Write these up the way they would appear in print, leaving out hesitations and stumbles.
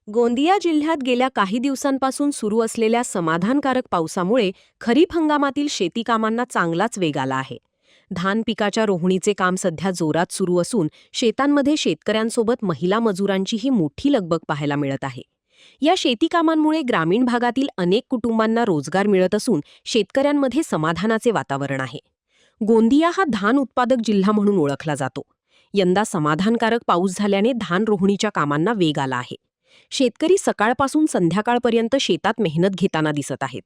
गोंदिया जिल्ह्यात गेल्या काही दिवसांपासून सुरू असलेल्या समाधानकारक पावसामुळे खरीप हंगामातील शेती कामांना चांगलाच वेग आला आहे. धान पिकाच्या रोहणीचे काम सध्या जोरात सुरू असून शेतांमध्ये शेतकऱ्यांसोबत महिला मजुरांचीही मोठी लगबग पाहायला मिळत आहे. या शेती कामांमुळे ग्रामीण भागातील अनेक कुटुंबांना रोजगार मिळत असून शेतकऱ्यांमध्ये समाधानाचे वातावरण आहे. गोंदिया हा धान उत्पादक जिल्हा म्हणून ओळखला जातो. यंदा समाधानकारक पाऊस झाल्याने धान रोहणीच्या कामांना वेग आला आहे. शेतकरी सकाळपासून संध्याकाळपर्यंत शेतात मेहनत घेताना दिसत आहेत.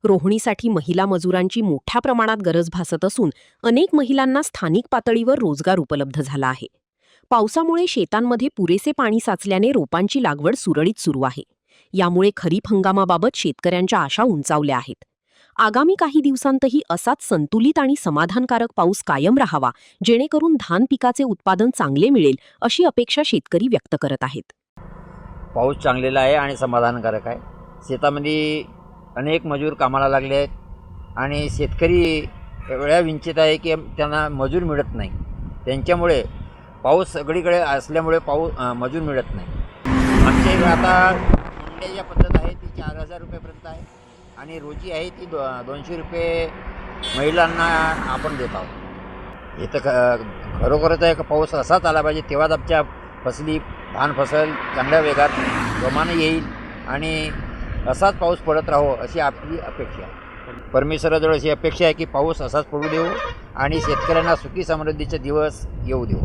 रोहणीसाठी महिला मजुरांची मोठ्या प्रमाणात गरज भासत असून अनेक महिलांना स्थानिक पातळीवर रोजगार उपलब्ध झाला आहे. पावसामुळे शेतांमध्ये पुरेसे पाणी साचल्याने रोपांची लागवड सुरळीत सुरू आहे. यामुळे खरीप हंगामाबाबत शेतकऱ्यांच्या आशा उंचावल्या आहेत. आगामी काही दिवसांतही असाच संतुलित आणि समाधानकारक पाऊस कायम राहावा, जेणेकरून धान पिकाचे उत्पादन चांगले मिळेल, अशी अपेक्षा शेतकरी व्यक्त करत आहेत. पाऊस चांगलेला आहे आणि समाधानकारक आहे. शेतामध्ये अनेक मजूर कामाला लागले आहेत आणि शेतकरी एवढ्या वंचित आहे की त्यांना मजूर मिळत नाही. त्यांच्यामुळे पाऊस सगळीकडे असल्यामुळे मजूर मिळत नाही. आमच्या इकडे आता मुंड्याची पद्धत आहे ती 4,000 रुपयेपर्यंत आहे आणि रोजी आहे ती 200 रुपये महिलांना आपण देत आहोत. इथं खरोखरच आहे का पाऊस असाच आला पाहिजे, तेव्हाच आमच्या फसली धान फसल चांगल्या वेगात जोमाने येईल आणि असाच पाऊस पडत राहो अशी आपली अपेक्षा आहे. परमेश्वराजवळ अशी अपेक्षा आहे की पाऊस असाच पडू देऊ आणि शेतकऱ्यांना सुखी समृद्धीचे दिवस येऊ देऊ.